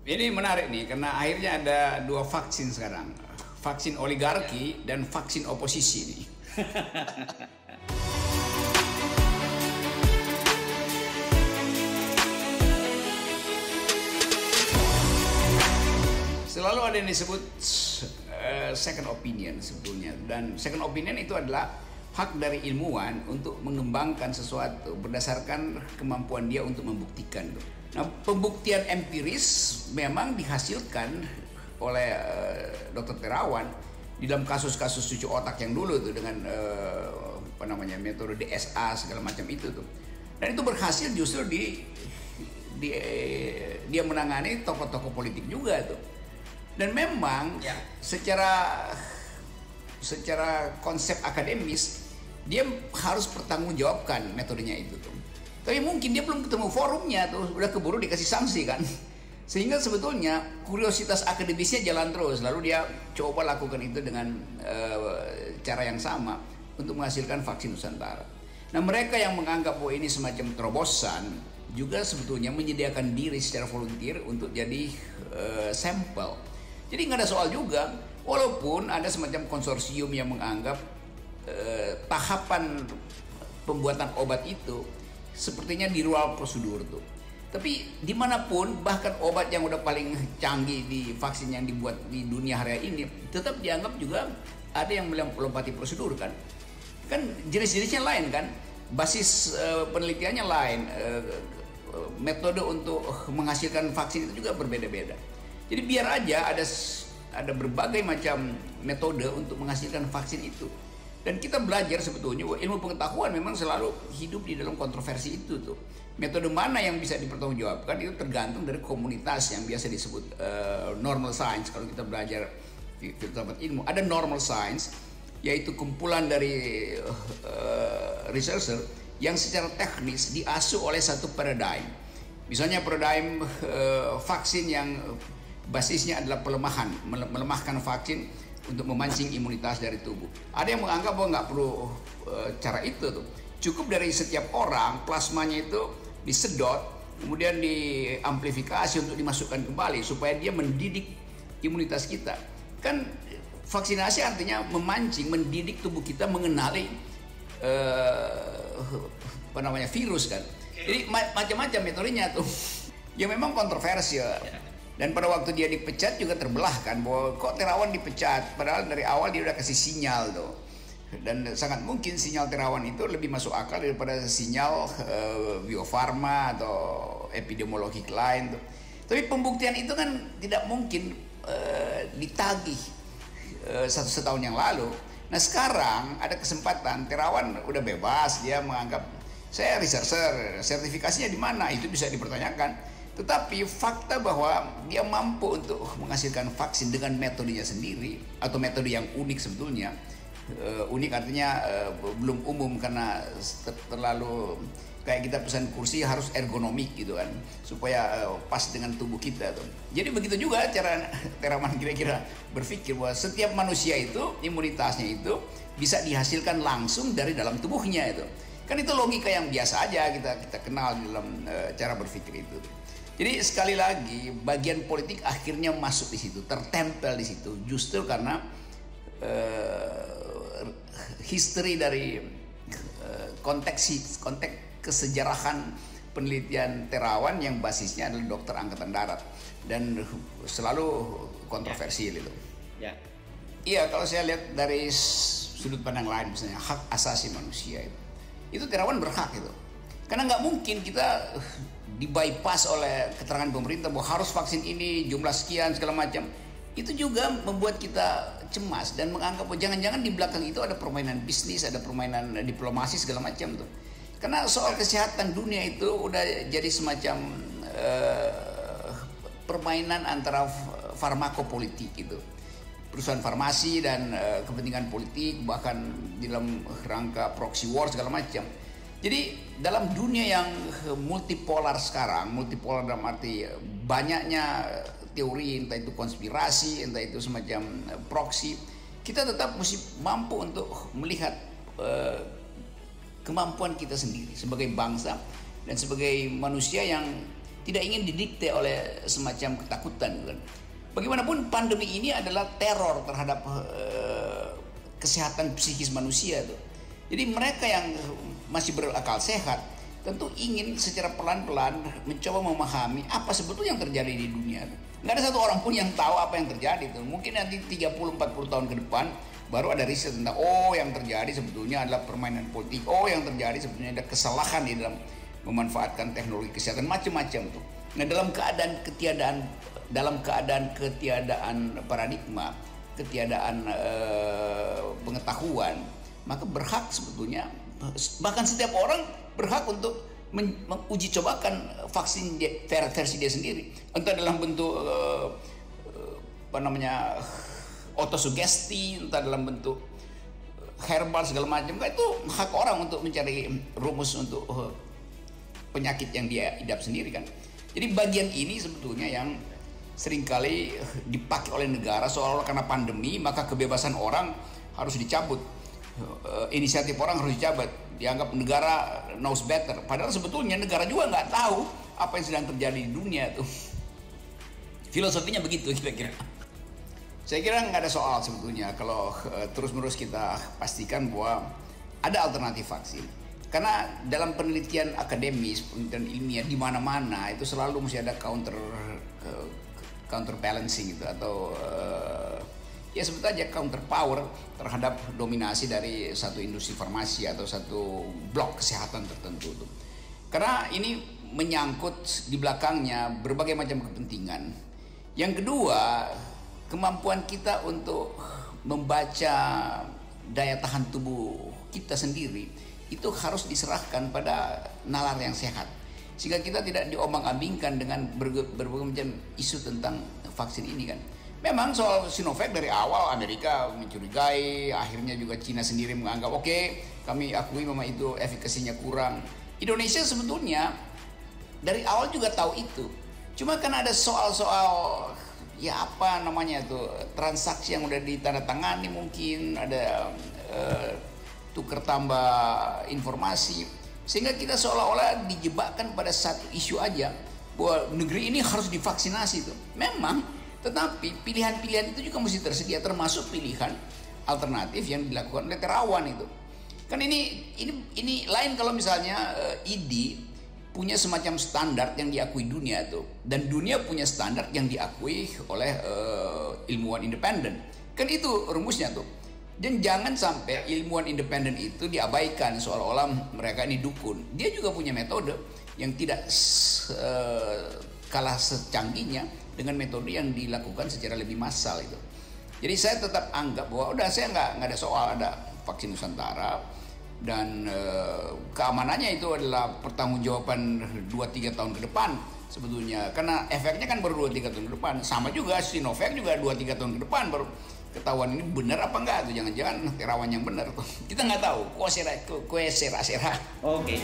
Ini menarik nih karena akhirnya ada dua vaksin sekarang. Vaksin oligarki dan vaksin oposisi nih. Selalu ada yang disebut second opinion sebetulnya, dan second opinion itu adalah hak dari ilmuwan untuk mengembangkan sesuatu berdasarkan kemampuan dia untuk membuktikan. Nah, pembuktian empiris memang dihasilkan oleh Dr. Terawan di dalam kasus-kasus cuci otak yang dulu tuh dengan metode DSA segala macam itu tuh. Dan itu berhasil justru dia menangani tokoh-tokoh politik juga tuh. Dan memang secara konsep akademis dia harus bertanggungjawabkan metodenya itu tuh. Tapi mungkin dia belum ketemu forumnya tuh, udah keburu dikasih sanksi kan. Sehingga sebetulnya kuriositas akademisnya jalan terus, lalu dia coba lakukan itu dengan cara yang sama untuk menghasilkan vaksin Nusantara. Nah, mereka yang menganggap bahwa ini semacam terobosan juga sebetulnya menyediakan diri secara volunteer untuk jadi sampel. Jadi nggak ada soal juga, walaupun ada semacam konsorsium yang menganggap tahapan pembuatan obat itu sepertinya di luar prosedur tuh. Tapi dimanapun, bahkan obat yang udah paling canggih di vaksin yang dibuat di dunia hari ini, tetap dianggap juga ada yang melompati prosedur kan. Kan jenis-jenisnya lain kan, basis penelitiannya lain, metode untuk menghasilkan vaksin itu juga berbeda-beda. Jadi biar aja ada berbagai macam metode untuk menghasilkan vaksin itu. Dan kita belajar sebetulnya ilmu pengetahuan memang selalu hidup di dalam kontroversi itu tuh. Metode mana yang bisa dipertanggungjawabkan itu tergantung dari komunitas yang biasa disebut normal science. Kalau kita belajar filsafat ilmu, ada normal science, yaitu kumpulan dari researcher yang secara teknis diasuh oleh satu paradigm. Misalnya paradigm vaksin yang basisnya adalah melemahkan vaksin untuk memancing imunitas dari tubuh. Ada yang menganggap bahwa nggak perlu cara itu tuh. Cukup dari setiap orang plasmanya itu disedot, kemudian diamplifikasi untuk dimasukkan kembali supaya dia mendidik imunitas kita. Kan vaksinasi artinya memancing, mendidik tubuh kita mengenali virus kan. Jadi macam-macam metodenya tuh. Yang memang kontroversial. Dan pada waktu dia dipecat juga terbelah kan, bahwa kok Terawan dipecat, padahal dari awal dia udah kasih sinyal tuh. Dan sangat mungkin sinyal Terawan itu lebih masuk akal daripada sinyal Bio Farma atau epidemiologi lain tuh. Tapi pembuktian itu kan tidak mungkin ditagih setahun yang lalu. Nah, sekarang ada kesempatan, Terawan udah bebas, dia menganggap saya researcher, sertifikasinya di mana itu bisa dipertanyakan. Tetapi fakta bahwa dia mampu untuk menghasilkan vaksin dengan metodenya sendiri atau metode yang unik sebetulnya, unik artinya belum umum karena terlalu kayak kita pesan kursi harus ergonomik gitu kan, supaya pas dengan tubuh kita tuh. Jadi begitu juga cara Terawan kira-kira berpikir bahwa setiap manusia itu imunitasnya itu bisa dihasilkan langsung dari dalam tubuhnya itu. Kan itu logika yang biasa aja kita kenal di dalam cara berpikir itu. Jadi sekali lagi bagian politik akhirnya masuk di situ, tertempel di situ, justru karena history dari konteks kesejarahan penelitian Terawan yang basisnya adalah dokter angkatan darat dan selalu kontroversial itu. Ya. Iya, kalau saya lihat dari sudut pandang lain, misalnya hak asasi manusia itu Terawan berhak itu, karena nggak mungkin kita dibypass oleh keterangan pemerintah bahwa harus vaksin ini jumlah sekian segala macam. Itu juga membuat kita cemas dan menganggap bahwa jangan-jangan di belakang itu ada permainan bisnis, ada permainan diplomasi segala macam tuh. Karena soal kesehatan dunia itu udah jadi semacam permainan antara farmakopolitik gitu. Perusahaan farmasi dan kepentingan politik, bahkan di dalam rangka proxy war segala macam. Jadi dalam dunia yang multipolar sekarang, multipolar dalam arti banyaknya teori, entah itu konspirasi, entah itu semacam proksi, kita tetap mesti mampu untuk melihat kemampuan kita sendiri sebagai bangsa dan sebagai manusia yang tidak ingin didikte oleh semacam ketakutan kan. Bagaimanapun pandemi ini adalah teror terhadap kesehatan psikis manusia tuh. Jadi mereka yang masih berakal sehat tentu ingin secara pelan-pelan mencoba memahami apa sebetulnya yang terjadi di dunia. Nggak ada satu orang pun yang tahu apa yang terjadi tuh. Mungkin nanti 30-40 tahun ke depan baru ada riset tentang yang terjadi sebetulnya adalah permainan politik. Yang terjadi sebetulnya ada kesalahan di dalam memanfaatkan teknologi kesehatan macam-macam tuh. Nah, dalam keadaan ketiadaan paradigma, ketiadaan pengetahuan, maka berhak sebetulnya, bahkan setiap orang berhak untuk menguji cobakan vaksin versi dia sendiri, entah dalam bentuk otosugesti, entah dalam bentuk herbal segala macam. Itu hak orang untuk mencari rumus untuk penyakit yang dia idap sendiri kan. Jadi bagian ini sebetulnya yang seringkali dipakai oleh negara seolah-olah karena pandemi maka kebebasan orang harus dicabut, inisiatif orang harus dicabut, dianggap negara knows better. Padahal sebetulnya negara juga nggak tahu apa yang sedang terjadi di dunia tuh. Filosofinya begitu kira-kira. Saya kira nggak ada soal sebetulnya kalau terus-menerus kita pastikan bahwa ada alternatif vaksin. Karena dalam penelitian akademis, penelitian ilmiah di mana-mana itu selalu mesti ada counter balancing gitu, atau ya sebut aja counter power terhadap dominasi dari satu industri farmasi atau satu blok kesehatan tertentu tuh. Karena ini menyangkut di belakangnya berbagai macam kepentingan. Yang kedua, kemampuan kita untuk membaca daya tahan tubuh kita sendiri itu harus diserahkan pada nalar yang sehat, sehingga kita tidak diombang-ambingkan dengan berbagai macam isu tentang vaksin ini kan. Memang soal Sinovac dari awal Amerika mencurigai, akhirnya juga Cina sendiri menganggap kami akui memang itu efikasinya kurang. Indonesia sebetulnya dari awal juga tahu itu, cuma kan ada soal-soal transaksi yang udah ditandatangani, mungkin ada tukar tambah informasi, sehingga kita seolah-olah dijebakkan pada satu isu aja bahwa negeri ini harus divaksinasi tuh. Memang, tetapi pilihan-pilihan itu juga mesti tersedia, termasuk pilihan alternatif yang dilakukan oleh terawan itu. Kan ini lain kalau misalnya ID punya semacam standar yang diakui dunia tuh, dan dunia punya standar yang diakui oleh ilmuwan independen. Kan itu rumusnya tuh. Dan jangan sampai ilmuwan independen itu diabaikan seolah-olah mereka ini dukun. Dia juga punya metode yang tidak kalah secanggihnya dengan metode yang dilakukan secara lebih massal itu. Jadi saya tetap anggap bahwa saya nggak ada soal ada vaksin Nusantara, dan keamanannya itu adalah pertanggungjawaban 2-3 tahun ke depan sebetulnya, karena efeknya kan baru 2-3 tahun ke depan. Sama juga Sinovac juga 2-3 tahun ke depan baru ketahuan ini benar apa enggak tuh, jangan-jangan terawan yang benar tuh. Kita nggak tahu. Oke.